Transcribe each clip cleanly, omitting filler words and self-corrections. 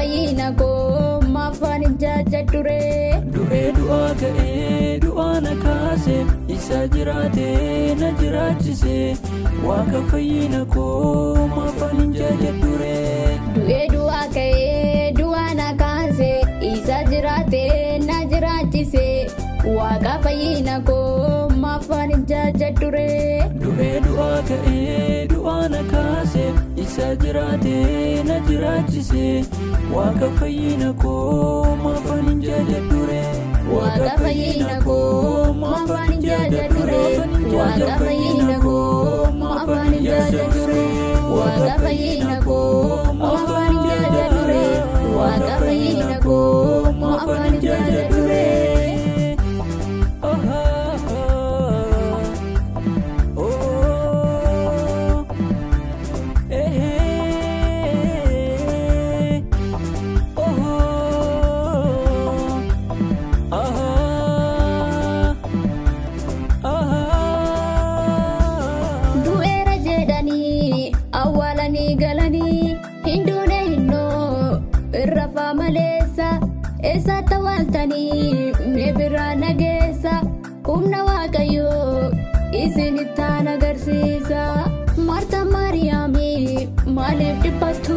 fayyina koo maafaan jaajadhure. Du'ee du'aa ka'ee du'aa na kaase isa jiraatee na jiraachise waaqa fayyina koo maafaan jaajadhure. Du'ee du'aa ka'ee du'aa na kaase isa jiraatee na jiraachise waaqa fayyina koo maafaan jaajadhure. Du'ee du'aa ka'ee du'aa na kaase isa jiraatee na jiraachise waaqa fayyina koo maafaan jaajadhure. Waaqa fayyina koo maafaan jaajadhure. Waaqa fayyina koo maafaan jaajadhure. Waaqa fayyina koo maafaan jaajadhure. Waaqa fayyina koo maafaan jaajadhure. Du'eera jedhanii awwaalanii galanii hinduune hinnoo irra faamaleessa eessatti awwaaltanii mee biraa nageessa humna waaqayyoo isinittaan agarsiisa. Marta Maariyaamii maaliif dhiphattu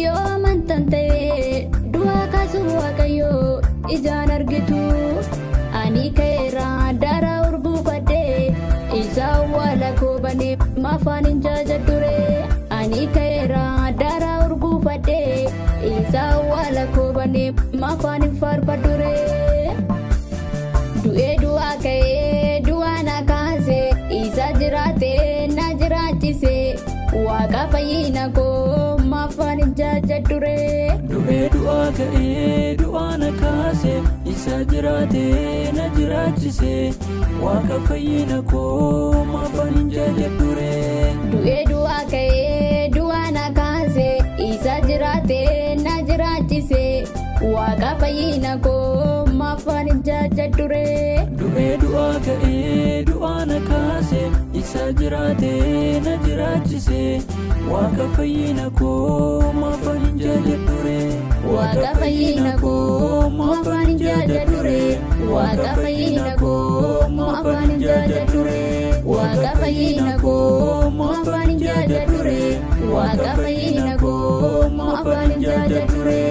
yoo amantan ta'e du'aa kaasuu waaqayyoo ijaan argitu. Ani ka'eera daara urguufadhee isa awwaala koo banee maafaan jaajadhure. Ani ka'eera daara urguufadhee isa awwaala koo banee maafaan faarfadhure. Du'ee du'aa ka'ee du'aa na kaase isa jiraatee na jiraachise waaqa fayyina koo maafaan jaajadhure. Du'ee du'aa ka'ee du'aa na kaase isa jiraatee na jiraachise waaqa fayyina koo maafaan jaajadhure. Du'ee du'aa ka'ee du'aa na kaase isa jiraatee na jiraachise waaqa fayyina koo maafaan jaajadhure. Du'ee du'aa ka'ee du'aa na kaase isa jiraatee na jiraachise waaqa fayyina koo maafaan jaajadhure. Waaqa fayyina koo maafaan jaajadhure. Waaqa fayyina koo maafaan jaajadhure. Waaqa fayyina koo maafaan jaajadhure. Waaqa fayyina koo maafaan jaajadhure.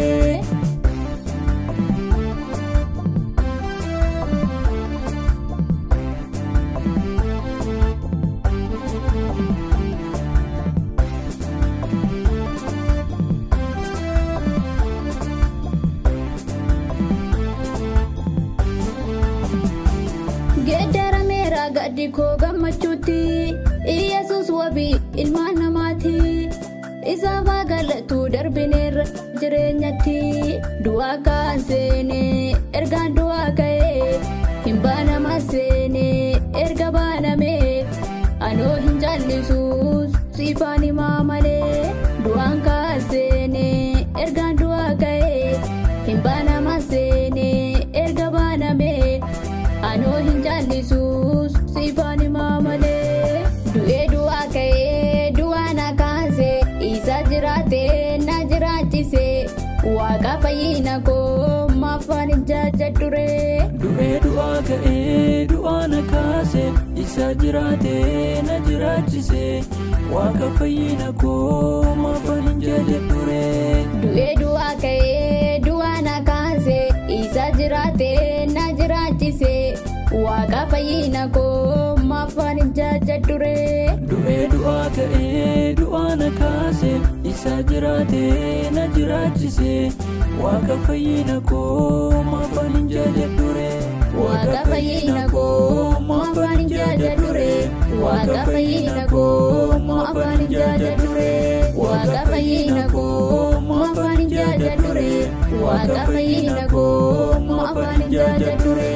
Geeddarameera gaddi koo gammachuutti Iyesuus wabii ilmaan namaati. Isaaf haa galatu darbineerra jireenyatti. Du'aa kaaseenee ergaan du'aa ka'ee hin baanama seenee erga baanamee anoo hin jaallisuus siifaan himaa malee. Du'aan kaaseenee ergaan du'aa ka'ee hin baanama seenee erga baanamee anoo hin jaallisuus siifaan himaa malee. Du'ee du'aa ka'ee du'aa na kaase isa jiraatee na jiraachise waaqa fayyina koo maafaan jaajadhure. Du'ee du'aa ka'ee du'aa na kaase isa jiraatee na jiraachise waaqa fayyina koo maafaan jaajadhure. Du'ee du'aa ka'ee du'aa na kaase isa jiraatee na jiraachise waaqa fayyina koo maafaan jaajadhure. Du'ee du'aa ka'ee du'aa na kaase isa jiraatee na jiraachise waaqa fayyina koo maafaan jaajadhure. Waaqa fayyina koo maafaan jaajadhure. Waaqa fayyina koo maafaan jaajadhure. Waaqa fayyina koo maafaan jaajadhure. Waaqa fayyina koo maafaan jaajadhure.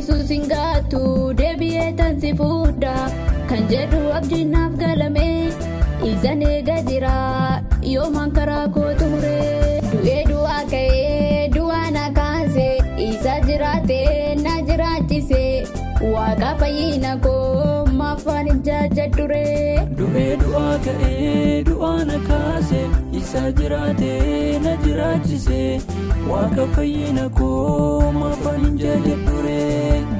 Yesus ingatu deebi'ee tansi fuudha kan jedhu abdiinaaf galame isaan eegaa jira yoomaan karaa koo ture. Du'ee du'aa ka'ee du'aa na kaase isa jiraatee na jiraachise waaqa fayyina koo maafaan hin jaajadhure. Du'ee du'aa ka'ee du'aa na kaase isa jiraatee na jiraachise waaqa fayyina koo maafaan hin jaajadhure.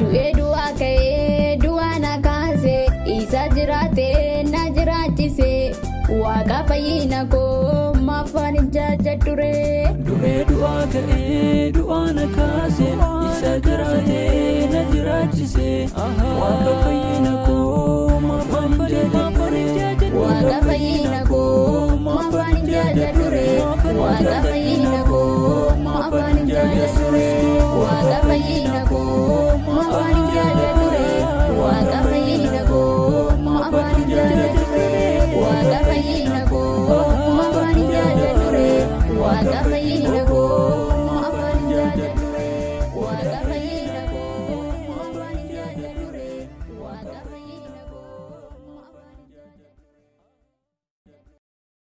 Du'ee du'aa ka'ee du'aa na kaase isa jiraatee na jiraachise waaqa fayyina koo maafaan hin jaajadhure. Du'ee du'aa ka'ee du'aa na kaase isa jiraatee na jiraachise waaqa fayyina koo maafaan hin jaajadhure. Waaqa fayyina koo maafaan hin jaajadhure. Waaqa fayyina koo maafaan hin jaajadhure. Waaqa fayyina koo maafaan hin jaajadhure.